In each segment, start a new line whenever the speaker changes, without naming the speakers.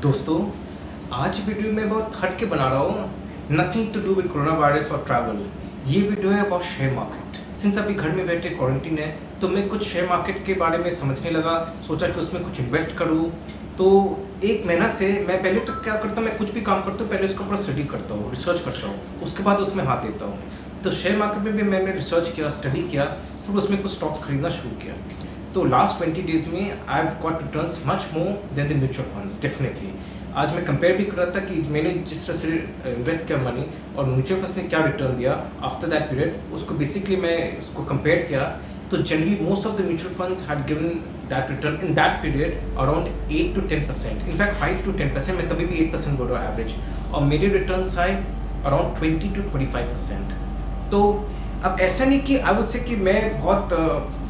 दोस्तों, आज वीडियो मैं बहुत हट के बना रहा हूँ। Nothing to do with corona virus और ट्रैवल। ये वीडियो है अबाउट शेयर मार्केट। सिंस अभी घर में बैठे क्वारंटीन है तो मैं कुछ शेयर मार्केट के बारे में समझने लगा। सोचा कि उसमें कुछ इन्वेस्ट करूँ। तो एक महीना से मैं पहले तो क्या करता हूँ, मैं कुछ भी काम करता हूँ पहले उसका पूरा स्टडी करता हूँ, रिसर्च करता हूँ, उसके बाद उसमें हाथ देता हूँ। तो शेयर मार्केट में भी मैंने रिसर्च किया, स्टडी किया, फिर उसमें कुछ स्टॉक्स खरीदना शुरू किया। तो लास्ट 20 डेज में I have got returns much more than the mutual funds definitely. आज मैं कंपेयर भी कर रहा था कि मैंने जिस तरह से इन्वेस्ट किया मनी और म्यूचुअल फंड्स ने क्या रिटर्न दिया आफ्टर दैट पीरियड, उसको बेसिकली मैं उसको कंपेयर किया। तो generally most of the mutual funds had given that return in that period around 8 to 10%, in fact 5 to 10%, मैं तभी भी 8% बोल रहा हूँ एवरेज, और मेरे रिटर्न्स आए अराउंड 20 to 25%। तो अब ऐसा नहीं कि आई वुड से कि मैं बहुत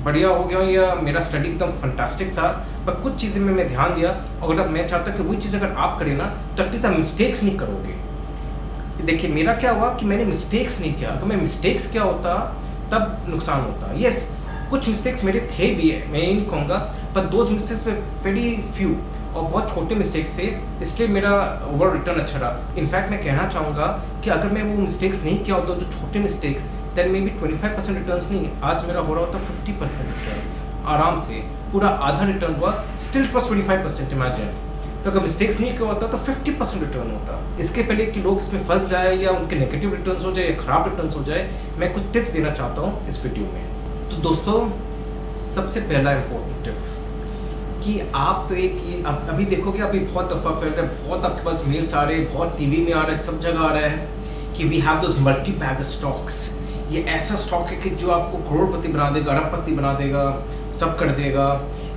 बढ़िया हो गया हूँ या मेरा स्टडी एकदम फंटास्टिक था, पर कुछ चीज़ें में मैं ध्यान दिया। अगर मैं चाहता हूँ कि वही चीज़ अगर आप करें ना तो एटलीस्ट आप मिस्टेक्स नहीं करोगे। देखिए मेरा क्या हुआ कि मैंने मिस्टेक्स नहीं किया। अगर मैं मिस्टेक्स क्या होता तब नुकसान होता। यस, कुछ मिस्टेक्स मेरे थे भी है, मैं ये नहीं कहूँगा, पर दोज मिस्टेक्स में वेरी फ्यू और बहुत छोटे मिस्टेक्स से, इसलिए मेरा ओवरऑल रिटर्न अच्छा रहा। इनफैक्ट मैं कहना चाहूँगा कि अगर मैं वो मिस्टेक्स नहीं किया होता, जो छोटे mistakes, then maybe 25% returns नहीं, आज मेरा हो रहा होता 50% रिटर्न्स आराम से, पूरा आधा रिटर्न हुआ, स्टिल इट वॉज 25%। इमेजिन, तो अगर मिस्टेक्स नहीं किया होता तो 50% रिटर्न होता। इसके पहले कि लोग इसमें फंस जाए या उनके नेगेटिव रिटर्न्स हो जाए या खराब रिटर्न्स हो जाए, मैं कुछ टिप्स देना चाहता हूँ इस वीडियो में। तो दोस्तों, सबसे पहला इम्पोर्टेंट टिप कि आप तो एक अभी देखोगे, अभी बहुत दफ़ा फैल रहा है, बहुत आपके पास मेल्स आ रहे हैं, बहुत टीवी में आ रहा है, सब जगह आ रहा है कि we have those multi bag stocks. ये ऐसा स्टॉक है कि जो आपको करोड़पति बना देगा, अरबपति बना देगा, सब कर देगा।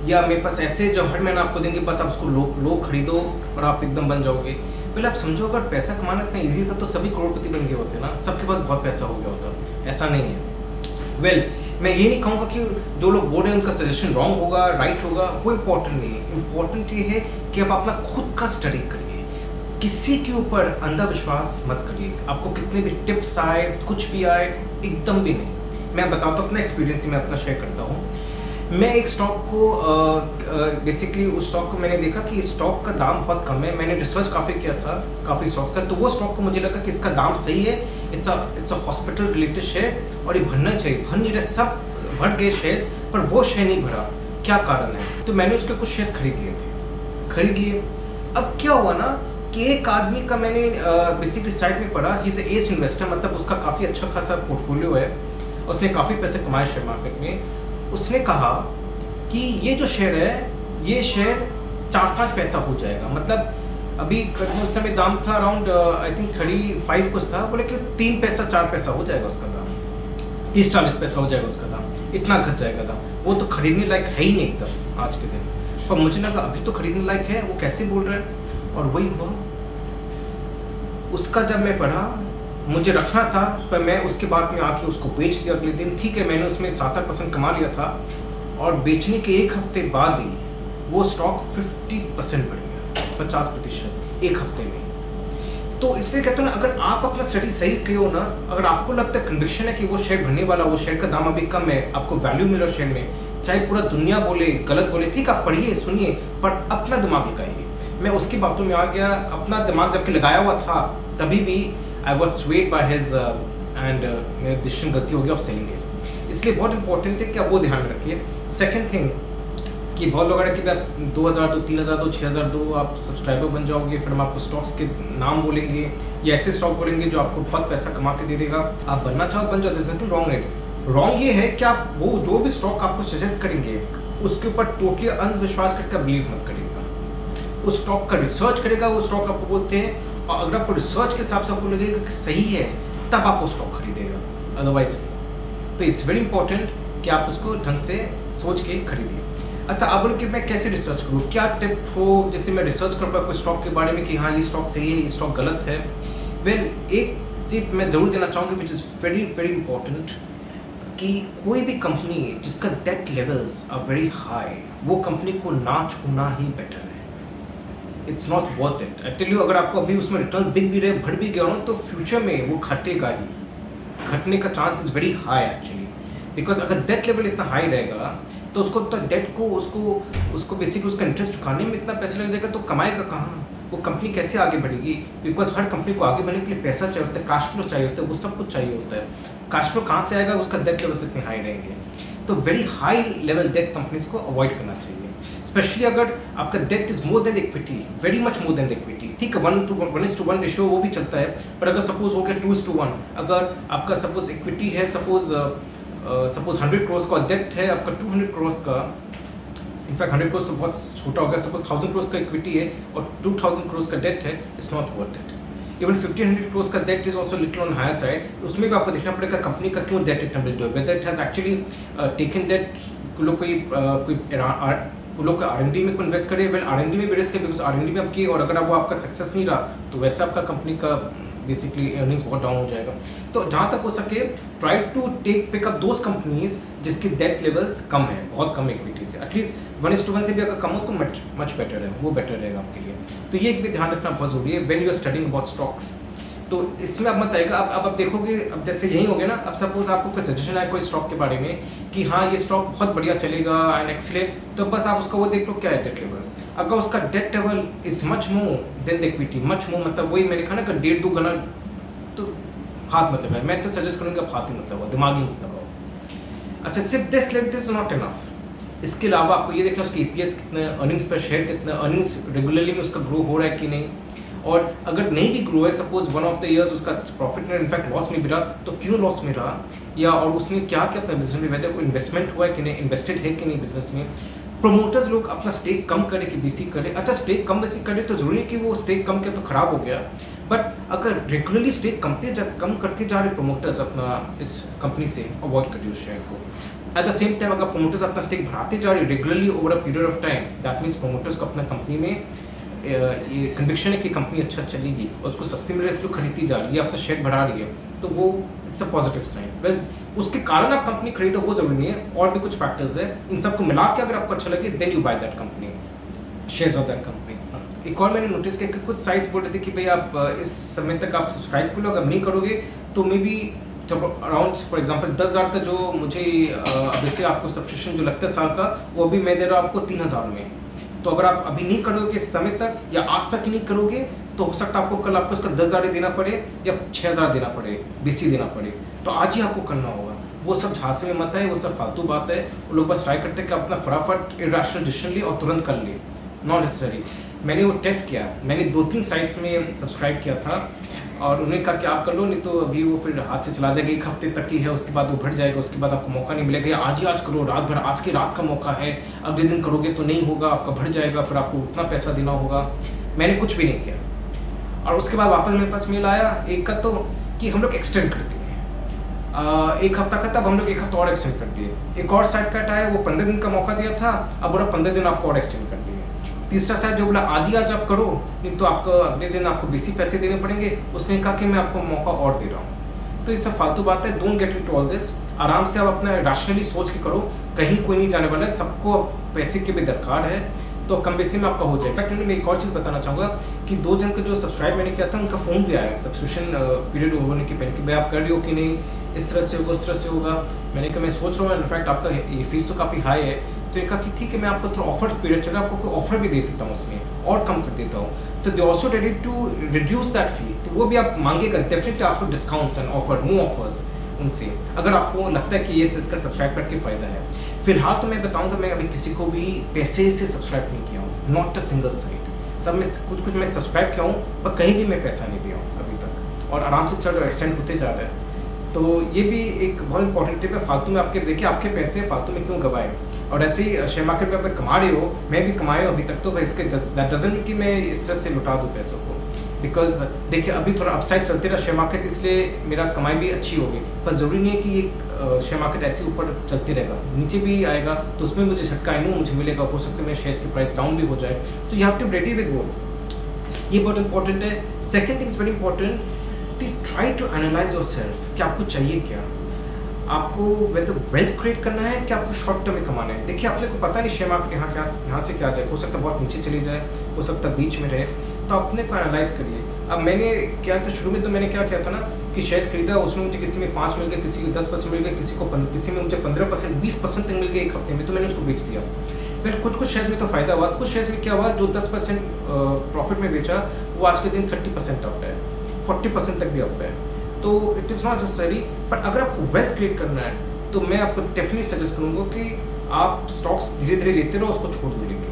या मेरे पास ऐसे जो हर महीना आपको देंगे, बस आप उसको लोग खरीदो और आप एकदम बन जाओगे। पहले आप समझो, अगर पैसा कमाना इतना ईजी था तो सभी करोड़पति बन गए होते ना, सबके पास बहुत पैसा हो गया होता। ऐसा नहीं है। वेल, मैं ये नहीं कहूँगा कि जो लोग बोल रहे हैं उनका सजेशन रॉन्ग होगा, राइट होगा, वो इम्पोर्टेंट नहीं है। इम्पोर्टेंट ये है कि आप अपना खुद का स्टडी करिए, किसी के ऊपर अंधविश्वास मत करिए। आपको कितने भी टिप्स आए, कुछ भी आए, एकदम भी नहीं। मैं बताता हूँ अपना एक्सपीरियंस ही, मैं अपना शेयर करता हूँ। मैं एक स्टॉक को बेसिकली उस स्टॉक को मैंने देखा कि इस स्टॉक का दाम बहुत कम है। मैंने रिसर्च काफ़ी किया था काफ़ी स्टॉक का, तो वो स्टॉक को मुझे लगा कि इसका दाम सही है। It's a hospital related share और ये भरना चाहिए। भर नहीं रहे, सब भर गए शेयर्स, पर वो शेयर नहीं भरा। क्या कारण है? तो मैंने उसके कुछ शेयर्स खरीद लिए। अब क्या हुआ ना कि एक आदमी का मैंने बेसिकली साइट में पढ़ा, ही इज एस इन्वेस्टर, मतलब उसका काफ़ी अच्छा खासा पोर्टफोलियो है, उसने काफ़ी पैसे कमाए शेयर मार्केट में। उसने कहा कि ये जो शेयर है, ये शेयर 4-5 पैसा हो जाएगा। मतलब अभी उस समय दाम था अराउंड आई थिंक 35 कुछ था, बोले कि 3 पैसा 4 पैसा हो जाएगा उसका दाम, 30-40 पैसा हो जाएगा उसका दाम, इतना घट जाएगा दाम। वो तो खरीदने लायक है ही नहीं एकदम आज के दिन। पर मुझे लगा अभी तो खरीदने लायक है, वो कैसे बोल रहा है। और वही हुआ। उसका जब मैं पढ़ा, मुझे रखना था, पर मैं उसके बाद में आके उसको बेच दिया अगले दिन। ठीक है, मैंने उसमें 7-8% कमा लिया था, और बेचने के 1 हफ्ते बाद ही वो स्टॉक 50% बढ़ गया, 50% एक हफ्ते में। तो इसलिए कहते हैं ना, अगर आप अपना स्टडी सही किए हो ना, अगर आपको लगता है, कन्विक्शन है कि वो शेयर भरने वाला, वो शेयर का दाम अभी कम है, आपको वैल्यू मिला शेयर में, चाहे पूरा दुनिया बोले, गलत बोले, ठीक, आप पढ़िए, सुनिए, पर अपना दिमाग लगाइए। मैं उसकी बातों में आ गया, अपना दिमाग जबकि लगाया हुआ था, तभी भी I was swayed by his and मेरी डिसीजन गलती होगी ऑफ सेलिंग इट। इसलिए बहुत इंपॉर्टेंट है कि आप वो ध्यान रखिए। सेकंड थिंग कि बहुत लोग कि आप 2000 दो, 3000 दो, 6000 दो, आप सब्सक्राइबर बन जाओगे, फिर हम आपको स्टॉक्स के नाम बोलेंगे या ऐसे स्टॉक बोलेंगे जो आपको बहुत पैसा कमा के दे देगा। आप बनना चाहो बन जाओ, there is nothing wrong in it. Wrong ये है कि आप वो जो भी स्टॉक आपको सजेस्ट करेंगे उसके ऊपर टोटली अंधविश्वास करके बिलीव मत करिएगा। उस स्टॉक का रिसर्च करेगा, वो स्टॉक आपको बोलते हैं, और अगर आपको रिसर्च के हिसाब से आपको लगेगा कि सही है, तब आप वो स्टॉक खरीदेगा, अदरवाइज नहीं। तो इट्स वेरी इंपॉर्टेंट कि आप उसको ढंग से सोच के खरीदिए। अच्छा, अब बोल कि मैं कैसे रिसर्च करूँ, क्या टिप हो जैसे मैं रिसर्च कर पाऊँ कोई स्टॉक के बारे में कि हाँ ये स्टॉक सही है, ये स्टॉक गलत है। वेल, एक टिप मैं ज़रूर देना चाहूँगी which is very very important, कि कोई भी कंपनी जिसका debt levels are very high, वो कंपनी को ना छूना ही बेटर है। It's not worth it. I tell you, अगर आपको अभी उसमें रिटर्न्स दिख भी रहे, बढ़ भी गया हो, तो फ्यूचर में वो घटेगा ही, घटने का chance is very high actually. Because अगर डेट लेवल इतना हाई रहेगा तो उसको तो डेट को उसको बेसिकली उसका इंटरेस्ट चुकाने में इतना पैसा लग जाएगा, तो कमाएगा कहाँ। वो कंपनी कैसे आगे बढ़ेगी, बिकॉज हर कंपनी को आगे बढ़ने के लिए पैसा चाहिए होता है, कैश फ्लो चाहिए होता है, वो सब कुछ चाहिए होता है। कैश फ्लो कहाँ से आएगा, उसका डेट लेवल इतने हाई रहेंगे। तो very high level debt companies को अवॉइड करना चाहिए, स्पेशली अगर आपका debt is more than equity, very much more than equity. ठीक है, 1:1 रेशियो वो भी चलता है, पर अगर सपोज हो गया 2:1, अगर आपका सपोज इक्विटी है सपोज 100 करोड़ का, डेट है आपका 200 करोड़ का, इनफैक्ट 100 करोड़ तो बहुत छोटा हो गया, सपोज 1000 करोड़ का इक्विटी है और 2000 करोड़ का डेट है, it's not worth it. Even 1500 crore का debt is also little on higher side. उसमें भी आपको देखना पड़ेगा कंपनी का क्यों डेट इतना बिल्ड हुआ, whether it has actually taken debt, कोई लोग R&D में इन्वेस्ट करे, वेल R&D में भी रिस्क है, बिकॉज R&D में आपकी, और अगर वो आपका सक्सेस नहीं रहा तो वैसे आपका कंपनी का बेसिकली अर्निंग्स बहुत डाउन हो जाएगा। तो जहाँ तक हो सके try to pick up those companies जिसकी डेट लेवल्स कम है, बहुत कम इक्विटी से, एटलीस्ट 1:1 से भी अगर कम हो तो मच बेटर है, वो बेटर रहेगा आपके लिए। तो ये एक भी ध्यान रखना बहुत जरूरी है when you are studying about stocks. तो इसमें अब मत आएगा, अब आप देखोगे, अब जैसे यही हो गया ना, अब सपोज आपको कोई सजेशन आए कोई स्टॉक के बारे में कि हाँ ये स्टॉक बहुत बढ़िया चलेगा एंड एक्सीलेंट, तो बस आप उसका वो देख लो क्या है डेट लेवल। अगर उसका debt level is much more than the equity, much more मतलब वही मैंने कहा ना कि 1.5-2 गुना, तो हाथ मतलब है, मैं तो सजेस्ट करूँगा हाथ ही मतलब हो, दिमागी मतलब हो। अच्छा, सिर्फ this level is not enough, इसके अलावा आपको ये देखना उसकी EPS कितना, अर्निंग्स पर शेयर कितना, अर्निंग्स रेगुलरली में उसका ग्रो हो रहा है कि नहीं, और अगर नहीं भी ग्रो है, suppose one of the years उसका प्रॉफिट में इनफैक्ट लॉस में भी रहा, तो क्यों लॉस में रहा, या और उसने क्या क्या अपना बिजनेस में, वैसे कोई इन्वेस्टमेंट हुआ है कि नहीं, इन्वेस्टेड है कि नहीं बिजनेस में। प्रोमोटर्स लोग अपना स्टेक कम करे कि बेसी करे। अच्छा, स्टेक कम बेसी करे तो जरूरी है कि वो स्टेक कम किया तो खराब हो गया, बट अगर रेगुलरली स्टेक कम करते जा रहे प्रोमोटर्स अपना इस कंपनी से, अवॉइड करिए उस शेयर को। एट द सेम टाइम अगर प्रोमोटर्स अपना स्टेक बढ़ाते जा रहे regularly over a period of time, that means promoters को अपना कंपनी में ये कन्विक्शन है कि कंपनी अच्छा चलेगी और उसको सस्ती में इसलिए खरीदती जा रही है, अपना शेयर बढ़ा रही है, तो वो it's a positive sign. Well, उसके कारण आप कंपनी खरीदो वो जरूरी नहीं है, और भी कुछ फैक्टर्स है, इन सबको मिला के अगर आपको अच्छा लगे then you buy that company, shares of that company. एक और मैंने नोटिस किया कि कुछ साइट्स बोल रहे थे कि भाई आप इस समय तक आप सब्सक्राइब कर लो, अगर नहीं करोगे तो मे बी जब अराउंड फॉर एग्जांपल 10,000 का जो मुझे वैसे आपको सब्सक्रिप्शन जो लगता है साल का, वो अभी मैं दे रहा हूँ आपको 3,000 में। तो अगर आप अभी नहीं करोगे इस समय तक, या आज तक ही नहीं करोगे, तो हो सकता है आपको कल आपको उसका 10,000 देना पड़े या 6,000 देना पड़े, BC देना पड़े, तो आज ही आपको करना होगा। वो सब झांसे में मत है, वो सब फालतू बात है। वो लोग बस ट्राई करते हैं कि अपना फटाफट इरेशनल डिसीजन ले और तुरंत कर ले, नॉट नेसेसरी। मैंने वो टेस्ट किया, मैंने 2-3 साइट्स में सब्सक्राइब किया था और उन्होंने कहा कि आप कर लो, नहीं तो अभी वो फिर हाथ से चला जाएगा, 1 हफ्ते तक ही है, उसके बाद वो बढ़ जाएगा, उसके बाद आपको मौका नहीं मिलेगा, आज ही आज करो, रात भर, आज की रात का मौका है, अगले दिन करोगे तो नहीं होगा, आपका बढ़ जाएगा, फिर आपको उतना पैसा देना होगा। मैंने कुछ भी नहीं किया और उसके बाद वापस मेरे पास मेल आया एक का, तो कि हम लोग एक्सटेंड कर दिए 1 हफ्ता का, तब हम लोग 1 हफ्ता और एक्सटेंड कर दिए। एक और साइट का आया, वो 15 दिन का मौका दिया था, अब बोला 15 दिन आपको और एक्सटेंड कर दिए। तीसरा साइट जो बोला आज ही आज आप करो, नहीं तो आपको अगले दिन आपको BC पैसे देने पड़ेंगे, उसने कहा कि मैं आपको मौका और दे रहा हूँ। तो ये सब फालतू बात है, don't get into all this. आराम से आप अपना रैशनली सोच के करो, कहीं कोई नहीं जाने वाला है, सबको पैसे की भी दरकार है, तो कम बेसी में आपका हो जाएगा। क्योंकि मैं एक और चीज़ बताना चाहूँगा कि 2 जन का जो सब्सक्राइब मैंने किया था, उनका फ़ोन भी आया सब्सक्रिप्शन पीरियड होने के पहले कि भाई आप कर रहे हो कि नहीं, इस तरह से होगा उस तरह से होगा। मैंने कहा मैं सोच रहा हूँ, इनफैक्ट आपका ये फीस तो काफ़ी हाई है, तो ये कहा कि ठीक है मैं आपको थोड़ा ऑफर पीरियड चला, आपको कोई ऑफर भी दे देता हूँ उसमें और कम कर देता हूँ, तो they also ready to reduce that fee, तो वो भी आप मांगेगा डेफिनेटली आपको discounts and offer, no offers उनसे, अगर आपको लगता है कि ये इसका सब्सक्राइब करके फ़ायदा है। फिलहाल तो मैं बताऊँगा, मैं अभी किसी को भी पैसे से सब्सक्राइब नहीं किया हूँ, नॉट अ सिंगल साइट। सब में कुछ मैं सब्सक्राइब किया हूँ, पर कहीं भी मैं पैसा नहीं दिया हूँ अभी तक, और आराम से चल रहा, एक्सटेंड होते जा रहा है। तो ये भी एक बहुत इंपॉर्टेंट टिप है, फालतू में आपके देखिए आपके पैसे फालतू में क्यों गवाए। और ऐसे ही शेयर मार्केट में आप कमा रहे हो, मैं भी कमाया हूँ अभी तक, तो भाई इसके दैट डजंट मीन कि मैं इस तरह से लुटा दूँ पैसों को, बिकॉज देखिए अभी थोड़ा अपसाइड चलते रहा शेयर मार्केट, इसलिए मेरा कमाई भी अच्छी होगी, पर ज़रूरी नहीं है कि ये शेयर मार्केट ऐसे ऊपर चलते रहेगा, नीचे भी आएगा तो उसमें मुझे झटका आई मुझे मिलेगा, हो सकता है मेरे शेयर्स की प्राइस डाउन भी हो जाए, तो you have to ready with वो, ये बहुत इंपॉर्टेंट है। Second thing is very important, try to analyse yourself कि आपको चाहिए क्या, आपको वेदर वेल्थ क्रिएट करना है कि आपको शॉर्ट टर्म में कमाना है। देखिए अपने को पता नहीं शेयर मार्केट यहाँ से क्या जाए, हो सकता है बहुत नीचे चली जाए, हो सकता है बीच में रहे, तो अपने को एनालाइज करिए। अब मैंने क्या था शुरू में, तो मैंने क्या किया था ना कि शेयर्स खरीदा, उसमें मुझे किसी में 5 मिल गए, किसी को 10% मिल गए, किसी में मुझे 15%, 20% तक मिल गए 1 हफ्ते में, तो मैंने उसको बेच दिया। फिर कुछ शेयर्स में तो फ़ायदा हुआ, कुछ शेयर्स में क्या हुआ, जो 10% प्रॉफिट में बेचा वो आज के दिन 30% अप है, 40% तक भी अप है। तो इट इज़ नॉट नेसेसरी, पर अगर आपको वेल्थ क्रिएट करना है तो मैं आपको डेफिनेटली सजेस्ट करूँगा कि आप स्टॉक्स धीरे धीरे लेते रहो, उसको छोड़ दो लेके।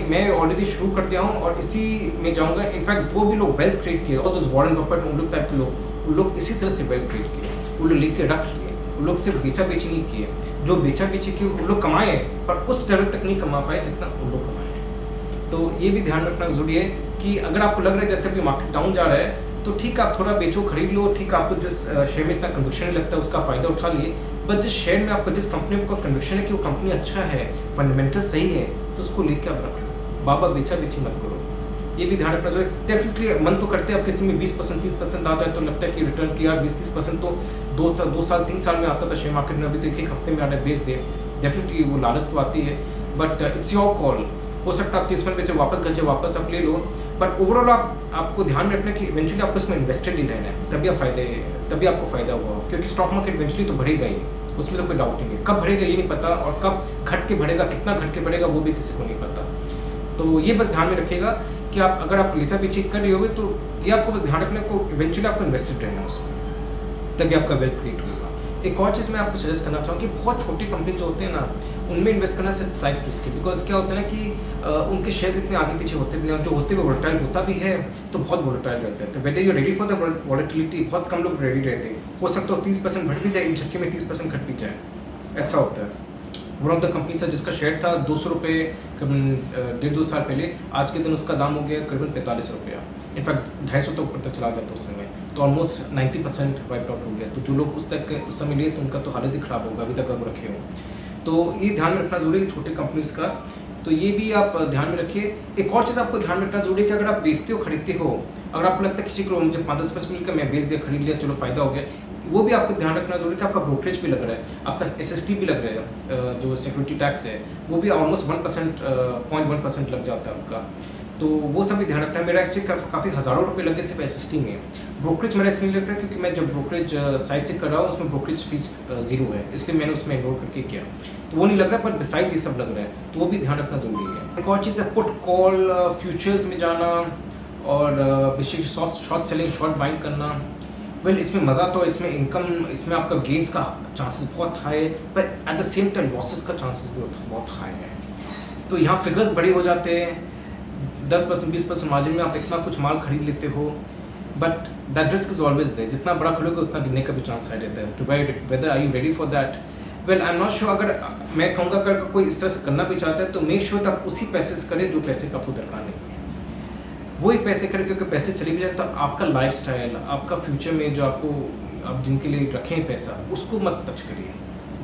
मैं ऑलरेडी शुरू कर दिया हूँ और इसी में जाऊँगा। इनफैक्ट जो भी लोग वेल्थ क्रिएट किए और वॉरेन बफेट, उन लोग टाइप के लोग, उन लोग इसी तरह से वेल्थ क्रिएट किए, वो लोग लेके रख लिए, उन लोग सिर्फ बेचा बेची नहीं किए। जो बेचा बेची किए उन लोग कमाए, पर उस लेवल तक नहीं कमा पाए जितना उन लोग कमाए। तो ये भी ध्यान रखना जरूरी है कि अगर आपको लग रहा है जैसे अभी मार्केट डाउन जा रहा है तो ठीक है, आप थोड़ा बेचो, खरीद लो, ठीक, आपको जिस शेयर में इतना कन्विक्शन नहीं लगता है उसका फ़ायदा उठा लिए। बट जिस शेयर में आपको, जिस कंपनी को कन्विक्शन है कि वो कंपनी अच्छा है, फंडामेंटल सही है, तो उसको लेके आप रख लो। बाबा बेचा बेची मत करो, ये भी ध्यान रखना चाहिए। डेफिनेटली मन तो करते हैं, अब किसी में 20% 30% आ जाए तो लगता है कि रिटर्न किया 20-30% तो 2 साल 3 साल में आता था शेयर मार्केट में, अभी तो एक हफ्ते में आ रहा है, बेच दे। डेफिनेटली वो लालच तो आती है, बट इट्स योर कॉल। हो सकता है आप 30 मिनट में से वापस घर से वापस आप ले लो, बट ओवरऑल आपको ध्यान में रखना कि इवेंचुअली आपको इसमें इन्वेस्टेड ही रहना है, तभी आपको फायदा हुआ, क्योंकि स्टॉक मार्केट इवेंचुअली तो बढ़ेगा ही, उसमें तो कोई डाउट नहीं है। कब बढ़ेगा ये नहीं पता, और कब घट के बढ़ेगा, कितना घट के बढ़ेगा वो भी किसी को नहीं पता। तो ये बस ध्यान में रखिएगा कि आप अगर आप बेचा बेची कर रहे होगे तो ये आपको बस ध्यान रखना को इवेंचुअली आपको इन्वेस्टेड रहना है उसमें, तभी आपका वेल्थ क्रिएट होगा। एक और चीज़ मैं आपको सजेस्ट करना चाहूँगा कि बहुत छोटी कंपनी जो होते हैं ना, उनमें इन्वेस्ट करना सिर्फ साइड रिस्क है। बिकॉज क्या होता है ना कि उनके शेयर्स इतने आगे पीछे होते भी नहीं, जो होते हुए वोलेटाइल होता भी है तो बहुत वोलेटाइल रहता है। तो whether you ready for the volatility, बहुत कम लोग रेडी रहते हैं। हो सकता है 30% घट भी जाए, एक झटके में 30% घट भी जाए, ऐसा होता है। वन ऑफ द कंपनीज है जिसका शेयर था 200 रुपये करीबन 1.5-2 साल पहले, आज के दिन उसका दाम हो गया करीबन 45 रुपया। इनफैक्ट 250 तो ऊपर तक चला गया था उस समय, तो ऑलमोस्ट 90% वाइप आउट हो गया। तो जो लोग उस समय लिए तो उनका तो हालत ही ख़राब होगा अभी तक अगर रखे हो। तो ये ध्यान में रखना जरूरी है छोटे कंपनीज का, तो ये भी आप ध्यान में रखिए। एक और चीज़ आपको ध्यान में रखना जरूरी है कि अगर आप बेचते हो खरीदते हो, अगर आपको लगता है किसी को मुझे 5-10% मिलकर मैं बेच दिया, खरीद लिया, चलो फायदा हो गया, वो भी आपको ध्यान रखना जरूरी है कि आपका ब्रोकरेज भी लग रहा है, आपका SST भी लग रहा है, जो सिक्योरिटी टैक्स है वो भी ऑलमोस्ट 0.1% लग जाता है आपका। तो वो सब भी ध्यान रखना है। मेरा एक्चुअली काफ़ी हज़ारों रुपये लगे सिर्फ SST में। ब्रोकरेज मेरा इसलिए लग रहा है क्योंकि मैं जब ब्रोकरेज साइट से कर रहा हूँ उसमें ब्रोकरेज फीस 0 है, इसलिए मैंने उसमें इन्वॉल्व करके किया, तो वो नहीं लग रहा है। पर बिसाइड्स ये सब लग रहा है, तो वो भी ध्यान रखना ज़रूरी है। एक और चीज़ है पुट कॉल फ्यूचर्स में जाना और basically short selling, short buying करना। वेल इसमें मज़ा तो, इसमें इनकम, इसमें आपका गेंस का चांसेस बहुत हाई है, पर at the same time losses का चांसेस भी बहुत हाई है। तो यहाँ फिगर्स बड़े हो जाते हैं, 10% 20% मार्जिन में आप इतना कुछ माल खरीद लेते हो, but that risk is always there. जितना बड़ा खरीदोगे उतना गिरने का भी चांस हाई रहता है। तो whether are you ready for that? Well I am not sure. अगर मैं कहूँगा अगर कोई इस तरह से करना भी चाहता है तो मेक श्योर आप उसी पैसे से करें जो पैसे का आपको दरकार नहीं है, वही पैसे करें, क्योंकि पैसे चले भी जाए तो आपका लाइफ स्टाइल, आपका फ्यूचर में जो आपको आप जिनके लिए रखें पैसा, उसको मत टच करिए।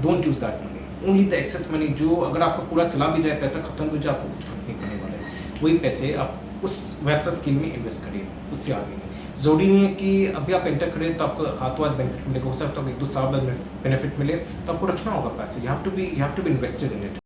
Don't use that money, only the excess money, जो अगर आपका पूरा चला भी जाए, पैसा खत्म हो जाए, आपको कुछ फर्क नहीं पड़ने वाला है। वही पैसे आप उस वैसा स्कीम में इन्वेस्ट करिए, उससे आगे नहीं। जरूरी नहीं है कि अभी आप एंटर करें तो आपको हाथों हाथ बेनिफिट मिलेगा, हो सकता है 1-2 साल बाद बेनिफिट मिले, तो आपको रखना होगा पैसे। You have to be invested in it.